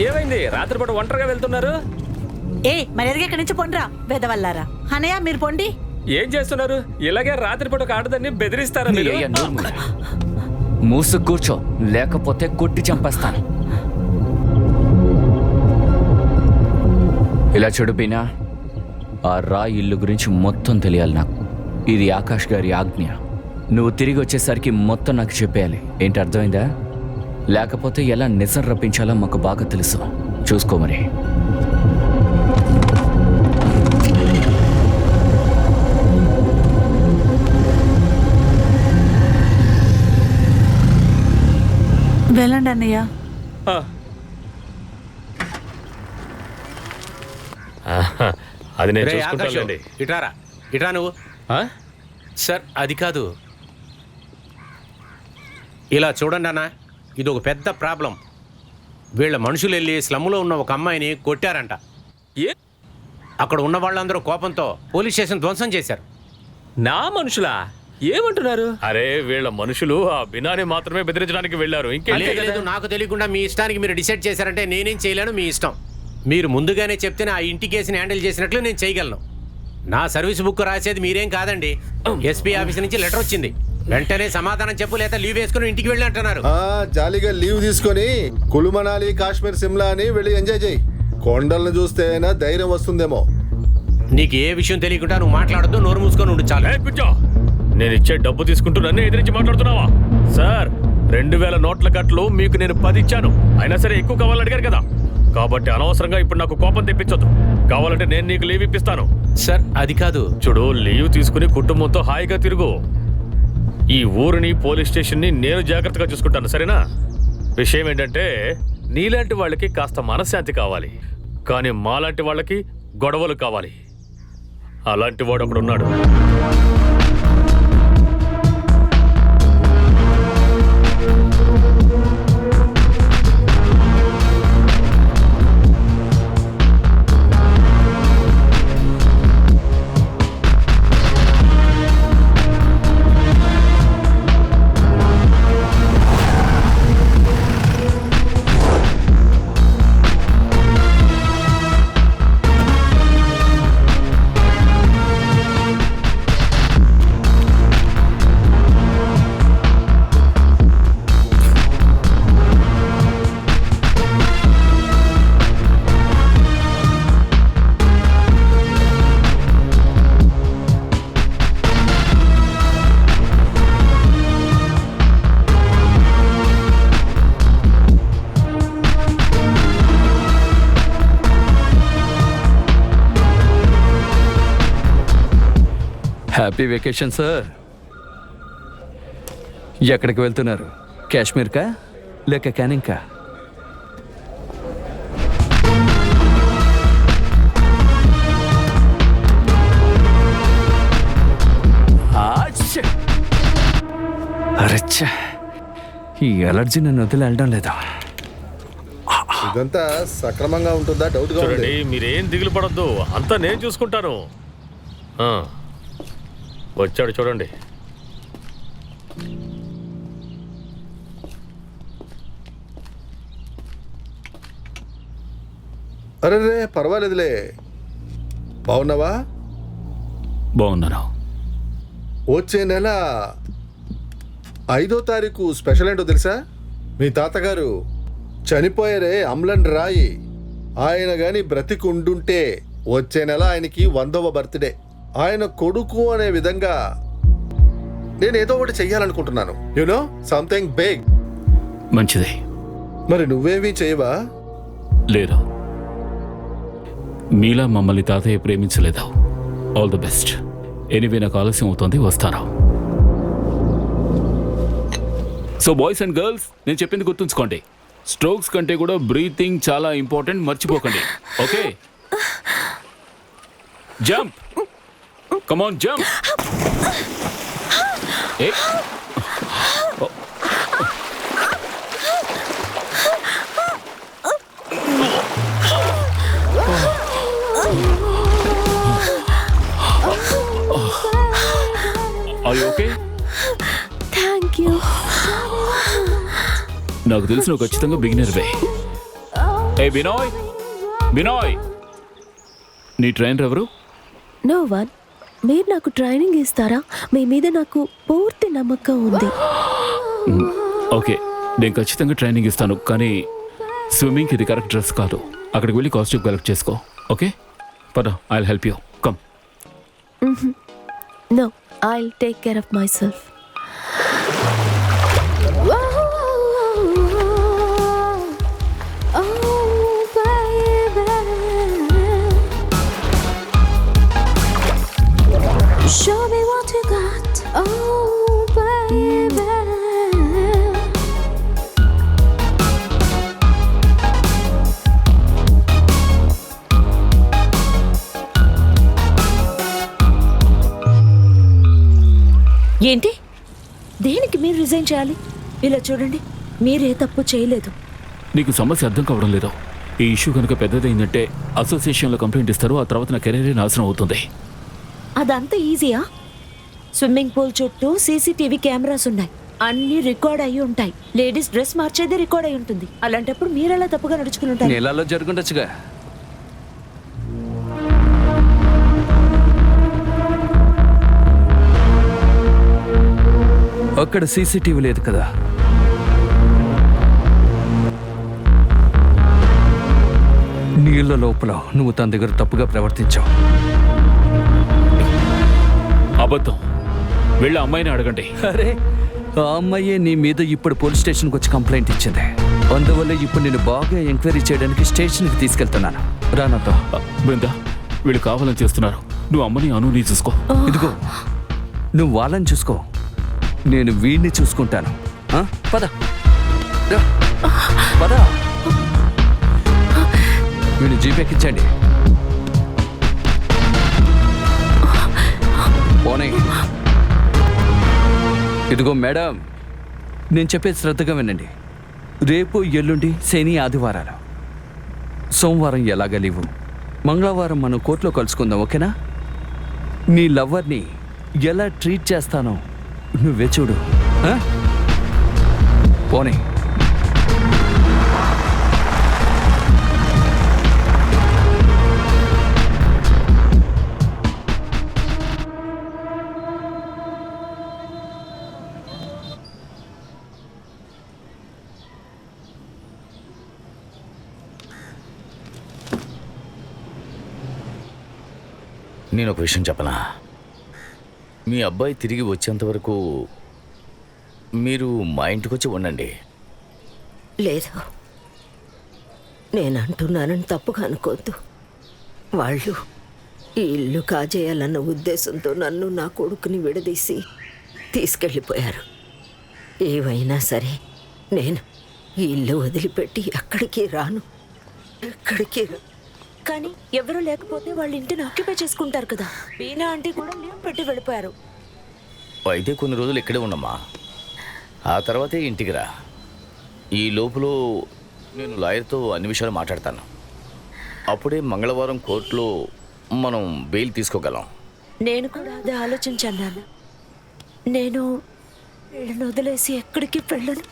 ఏమైంది? రాత్రిపూట ఒంటరిగా వెళ్తున్నారు? మర్యాదగా ఇక్కడి నుంచి పొండ్రా వెదవల్లారా. అనయ్య మీరు పొండి. ఏం చేస్తున్నారు? ఇలాగే రాత్రిపూట ఆడదాన్ని బెదిరిస్తారా మీరు? మూసు కూర్చో, లేకపోతే కొట్టి చంపేస్తాను. ఇలా చెడుపినా ఆ రాయి ఇల్లు గురించి మొత్తం తెలియాలి నాకు. ఇది ఆకాష్ గారి ఆజ్ఞ. నువ్వు తిరిగి వచ్చేసరికి మొత్తం నాకు చెప్పేయాలి. ఏంటి అర్థమైందా? లేకపోతే ఎలా నిజం రప్పించాలో మాకు బాగా తెలుసు. చూసుకో మరి. వెళ్ళండి అన్నయ్య. అది నేను చూసుకుంటానండి. ఇటారా ఇటా నువ్వు. సార్ అది కాదు, ఇలా చూడండి అన్న, ఇది ఒక పెద్ద ప్రాబ్లం. వీళ్ళ మనుషులు వెళ్ళి స్లమ్లో ఉన్న ఒక అమ్మాయిని కొట్టారంట. అక్కడ ఉన్న వాళ్ళందరూ కోపంతో పోలీస్ స్టేషన్ ధ్వంసం చేశారు. నా మనుషులా? ఏమంటున్నారు? అరే వీళ్ళ మనుషులు ఆ బినాని మాత్రమే బెదిరించడానికి వెళ్ళారు. లేదు, నాకు తెలియకుండా మీ ఇష్టానికి మీరు డిసైడ్ చేశారంటే నేనేం చేయలేను. మీ ఇష్టం. మీరు ముందుగానే చెప్తేనే ఆ ఇంటి కేసుని హ్యాండిల్ చేసినట్లు నేను చేయగలను. నా సర్వీస్ బుక్ రాసేది మీరేం కాదండి. ఎస్పీ ఆఫీస్ నుంచి లెటర్ వచ్చింది. వెంటనే సమాధానం చెప్పు, లేదా లీవ్ వేసుకుని ఇంటికి వెళ్ళి అంటున్నారు. జాలీగా లీవ్ తీసుకొని కులు మనాలి, కాశ్మీర్, సిమ్లా అని వెళ్ళి ఎంజాయ్ చేయి. కొండలను చూస్తే ధైర్యం వస్తుందేమో. నీకు ఏ విషయం తెలియకుండా నువ్వు మాట్లాడద్దు, నోరు మూసుకొని ఉండు చాలు. కూర్చో. నేను ఇచ్చే డబ్బు తీసుకుంటూ నన్ను ఎదిరించి మాట్లాడుతున్నావా? సార్ 2000 నోట్ల కట్టలు మీకు నేను 10 ఇచ్చాను. అయినా సరే ఎక్కువ కావాలని అడిగారు కదా, కాబట్టి అనవసరంగా ఇప్పుడు నాకు కోపం తెప్పించొద్దు. కావాలంటే నేను నీకు లీవ్ ఇప్పిస్తాను. సార్ అది కాదు. చూడు, లీవ్ తీసుకుని కుటుంబంతో హాయిగా తిరుగు. ఈ ఊరిని, పోలీస్ స్టేషన్ని నేను జాగ్రత్తగా చూసుకుంటాను, సరేనా? విషయం ఏంటంటే నీలాంటి వాళ్ళకి కాస్త మనశ్శాంతి కావాలి, కానీ మాలాంటి వాళ్ళకి గొడవలు కావాలి. అలాంటి వాడు ఒకడున్నాడు. Happy vacation sir. ఎక్కడికి వెళ్తున్నారు? కాశ్మీర్కా లేక క్యానింగ్కా? అరచ్చా, ఈ ఎలర్జీ నన్ను వదిలి వెళ్ళడం లేదా? ఇదంతా సక్రమంగా ఉంటుందా? డౌట్ గా ఉంది. మీరేం దిగులు పడొద్దు, అంతా నేను చూసుకుంటాను. వచ్చాడు చూడండి. అరే పర్వాలేదులే. బాగున్నావా? బాగున్నాను. వచ్చే నెల 5వ తారీఖు స్పెషల్ ఏంటో తెలుసా? మీ తాతగారు చనిపోయారే, అమ్లన్ రాయి. ఆయన గాని బ్రతికుండుంటే వచ్చే నెల ఆయనకి 100వ బర్త్డే. ఆయన కొడుకు అనే విధంగా నేను ఏదో ఒకటి చెయ్యాలనుకుంటున్నాను. You know something big. మంచిది. మరి నువ్వేమీ చేయవా? లేదు, మీలా మమ్మల్ని తాతయ్య ప్రేమించలేదు. All the best. ఎనీవే నాకు ఆలస్యం అవుతుంది, వస్తాను. సో బాయ్స్ అండ్ గర్ల్స్, నేను చెప్పింది గుర్తుంచుకోండి. స్ట్రోక్స్ కంటే కూడా బ్రీతింగ్ చాలా ఇంపార్టెంట్, మర్చిపోకండి. Okay, jump. Come on, jump. A Are you okay? Thank you. నాకు తెలిసి నువ్వు ఖచ్చితంగా బిగినర్వే. ఏ బినోయ్, బినోయ్, నీ ట్రైనర్ ఎవరు? No one. మీరు నాకు ట్రైనింగ్ ఇస్తారా? మీ మీద నాకు పూర్తి నమ్మకం ఉంది. ఓకే, నేను ఖచ్చితంగా ట్రైనింగ్ ఇస్తాను, కానీ స్విమ్మింగ్కి ఇది కరెక్ట్ డ్రెస్ కాదు. అక్కడికి వెళ్ళి కాస్ట్యూమ్ కలెక్ట్ చేసుకో. ఓకే పద, I will help you. Come. No, I'll take care of myself. Show me what you got, oh baby. ఏంటి? దేనికి మీరు రిజైన్ చేయాలి? ఇలా చూడండి, మీరే తప్పు చేయలేదు. నీకు సమస్య అర్థం కావడం లేదు. ఈ ఇష్యూ కనుక పెద్దదైందంటే అసోసియేషన్లో కంప్లైంట్ ఇస్తారు, ఆ తర్వాత నా కెరీరే నాశనం అవుతుంది. అదంతా ఈజీయా? స్విమ్మింగ్ పూల్ చుట్టూ సీసీటీవీ కెమెరాస్ ఉన్నాయి, అన్ని రికార్డ్ అయ్యి ఉంటాయి. లేడీస్ డ్రెస్ మార్చేది రికార్డ్ అయి ఉంటుంది. అలాంటప్పుడు మీరెలా తప్పుగా నడుచుకుని ఉంటారు? నెలలో జరుగుండొచ్చుగా. అక్కడ సీసీటీవీ లేదు కదా. నీళ్ళ లోపల నువ్వు తన దగ్గర తప్పుగా ప్రవర్తించావు. అబద్ధం. వెళ్ళి అమ్మాయిని అడగండి. అరే, ఆ అమ్మాయే నీ మీద ఇప్పుడు పోలీస్ స్టేషన్కి వచ్చి కంప్లైంట్ ఇచ్చింది. అందువల్ల ఇప్పుడు నేను బాగా ఎంక్వైరీ చేయడానికి స్టేషన్కి తీసుకెళ్తున్నాను. రానతో. బృందా, వీళ్ళు కావాలని చేస్తున్నారు. నువ్వు అమ్మని అనుని చూసుకో. ఇదిగో, నువ్వు వాళ్ళని చూసుకో, నేను వీడిని చూసుకుంటాను. పద రా, పద. వీళ్ళు జీపెక్కించండి. పోనీ. ఇదిగో మేడం, నేను చెప్పేది శ్రద్ధగా వినండి. రేపు ఎల్లుండి శని ఆదివారాలు, సోమవారం ఎలాగ లీవు, మంగళవారం మనం కోర్టులో కలుసుకుందాం, ఓకేనా? నీ లవ్వర్ని ఎలా ట్రీట్ చేస్తానో నువ్వే చూడు. పోనీ. నేను ఒక విషయం చెప్పనా? మీ అబ్బాయి తిరిగి వచ్చేంత వరకు మీరు మా ఇంటికి వచ్చి ఉండండి. లేదు, నేను అంటున్నానని తప్పుగా అనుకోద్దు. వాళ్ళు ఈ ఇల్లు కాజేయాలన్న ఉద్దేశంతో నన్ను, నా కొడుకుని విడదీసి తీసుకెళ్ళిపోయారు. ఏవైనా సరే నేను ఈ ఇల్లు వదిలిపెట్టి ఎక్కడికి రాను, ఎక్కడికి కానీ ఎవరూ లేకపోతే వాళ్ళ ఇంటిని ఆక్యుపై చేసుకుంటారు కదా. వీణా ఆంటీ కూడా లీవ్ పెట్టి వెళ్ళిపోయారు. అయితే కొన్ని రోజులు ఇక్కడే ఉండమ్మా, ఆ తర్వాతే ఇంటికి రా. ఈ లోపల నేను లాయర్తో అన్ని విషయాలు మాట్లాడతాను. అప్పుడే మంగళవారం కోర్టులో మనం బెయిల్ తీసుకోగలం. నేను కూడా అదే ఆలోచించాను నాన్న. నేను వీళ్ళని వదిలేసి ఎక్కడికి వెళ్ళను.